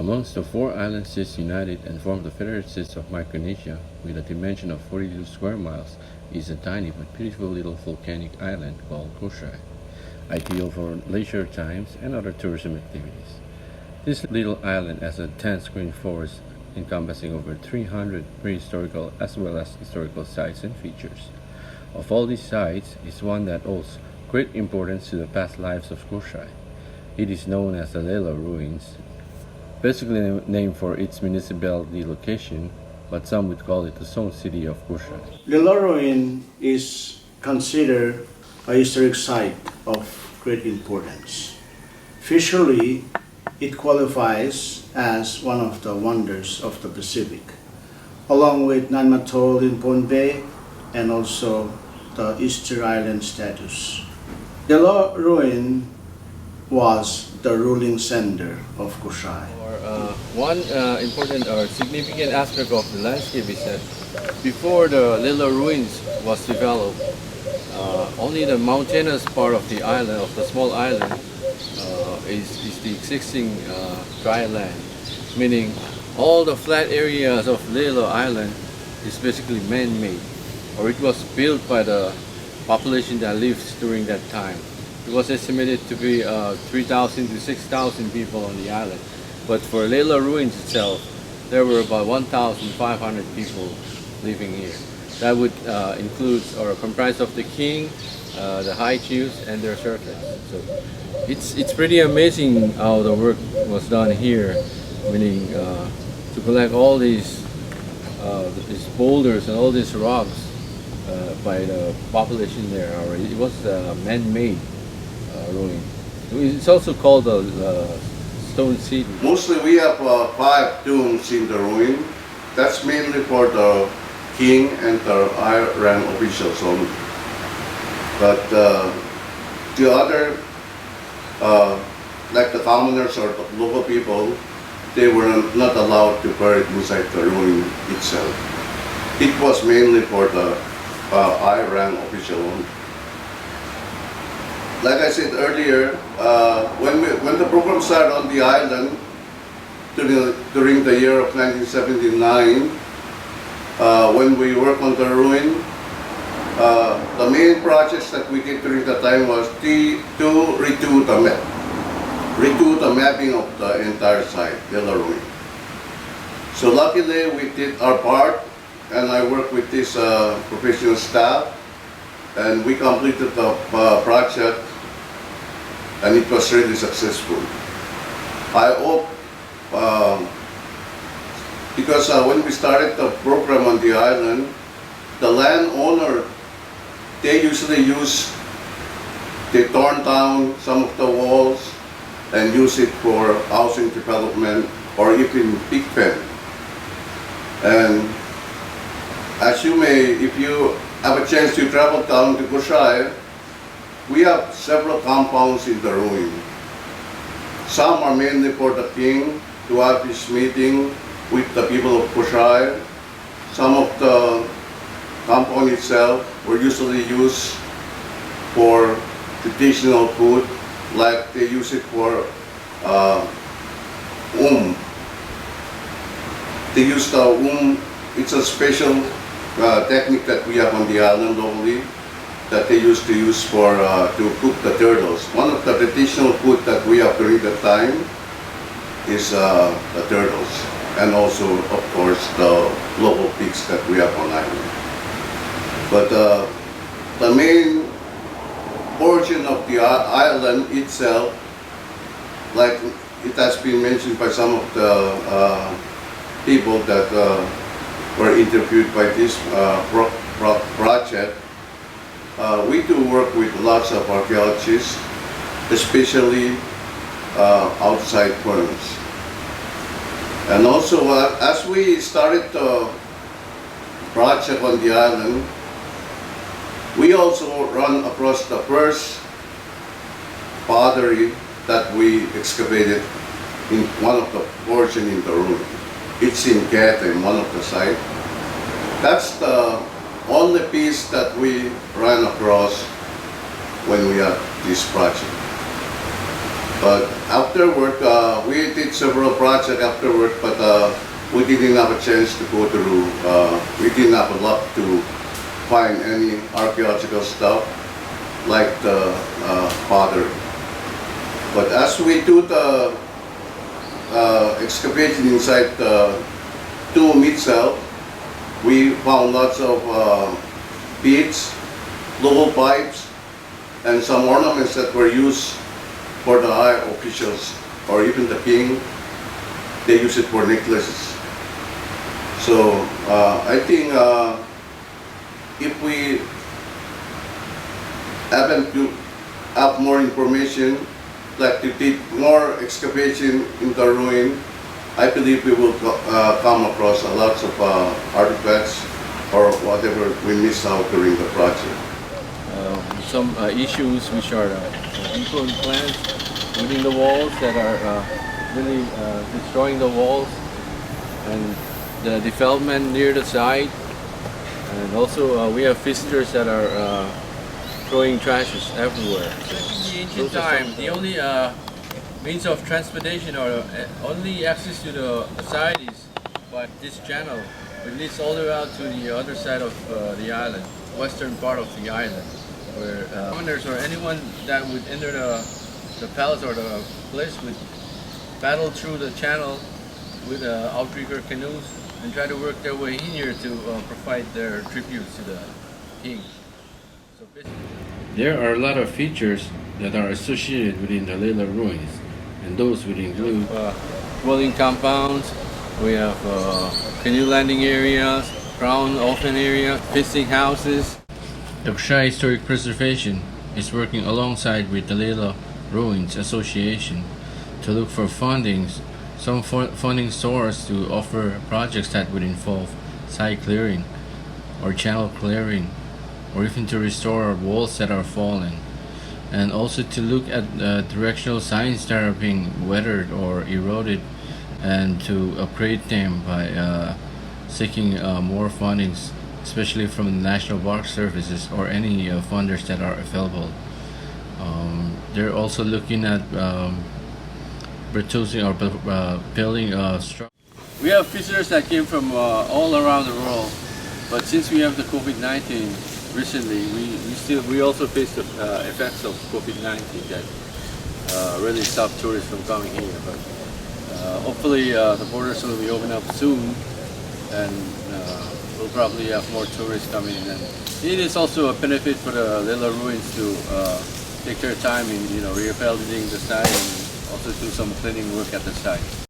Amongst the four island states united and formed the Federated States of Micronesia, with a dimension of 42 square miles, is a tiny but beautiful little volcanic island called Kosrae, ideal for leisure times and other tourism activities. This little island has a dense green forest encompassing over 300 prehistorical as well as historical sites and features. Of all these sites is one that holds great importance to the past lives of Kosrae. It is known as the Lelu Ruins, basically named for its municipality location, but some would call it the Stone City of Kosrae. Lelu Ruin is considered a historic site of great importance. Visually, it qualifies as one of the wonders of the Pacific, along with Nan Atoll in Pond Bay and also the Easter Island status. Lelu Ruin was the ruling center of Kosrae. One important or significant aspect of the landscape is that before the Lelu Ruins was developed, only the mountainous part of the island, of the small island, is the existing dry land, meaning all the flat areas of Lelu Island is basically man-made, or it was built by the population that lived during that time. It was estimated to be 3,000 to 6,000 people on the island, but for Lelu Ruins itself, there were about 1,500 people living here. That would include or comprise of the king, the high chiefs, and their servants. So it's pretty amazing how the work was done here, meaning to collect all these boulders and all these rocks by the population there. It was a man-made ruin. It's also called the Stone City. Mostly we have 5 tombs in the ruin. That's mainly for the king and the higher rank officials only. But the other, like the commoners or the local people, they were not allowed to bury it inside the ruin itself. It was mainly for the higher rank official only. Like I said earlier, when the program started on the island during the year of 1979, when we worked on the ruin, the main projects that we did during the time was to redo the mapping of the entire site, Lelu Ruin. So luckily we did our part, and I worked with this professional staff, and we completed the project, and it was really successful. I hope, because when we started the program on the island, the landowner, they usually they torn down some of the walls and use it for housing development or even pig pen. And as if you have a chance to travel down to Kosrae, we have several compounds in the ruin. Some are mainly for the king to have his meeting with the people of Kosrae. Some of the compound itself were usually used for traditional food, like they use it for They use the it's a special technique that we have on the island locally that they used to use for to cook the turtles. One of the traditional food that we have during that time is the turtles, and also, of course, the local pigs that we have on island. But the main portion of the island itself, like it has been mentioned by some of the people that were interviewed by this project, we do work with lots of archaeologists, especially outside firms. And also, as we started the project on the island, we also run across the first pottery that we excavated in one of the portions in the ruin. It's in Kete, in one of the sites. That's the only piece that we ran across when we had this project. But afterward, we did several projects afterward, but we didn't have a chance to go through. We didn't have a luck to find any archaeological stuff like the father. But as we do the excavation inside the tomb itself, we found lots of beads, local pipes, and some ornaments that were used for the high officials or even the king. They use it for necklaces. So I think if we haven't to have more information, like to did more excavation in the ruin, I believe we will come across a lots of artifacts or whatever we missed out during the project. Some issues which are important plants within the walls that are really destroying the walls, and the development near the site, and also we have visitors that are throwing trashes everywhere. In the ancient time, the only means of transportation or only access to the site is by this channel, which leads all the way out to the other side of the island, western part of the island, where commoners or anyone that would enter the palace or the place would paddle through the channel with outrigger canoes and try to work their way in here to provide their tributes to the king. So there are a lot of features that are associated within the Lelu Ruins, and those would include dwelling compounds, we have canoe landing areas, crown open area, fishing houses. The Kosrae Historic Preservation is working alongside with the Lelu Ruins Association to look for some funding source to offer projects that would involve site clearing or channel clearing, or even to restore walls that are fallen, and also to look at directional signs that are being weathered or eroded, and to upgrade them by seeking more fundings, especially from the National Park Services or any funders that are available. They're also looking at reducing or building structure. We have visitors that came from all around the world, but since we have the COVID-19 recently, we also face the effects of COVID-19 that really stopped tourists from coming here. But hopefully the borders will be open up soon, and we'll probably have more tourists coming in. And it is also a benefit for the Lelu Ruins to take their time in rehabilitating the site and also do some cleaning work at the site.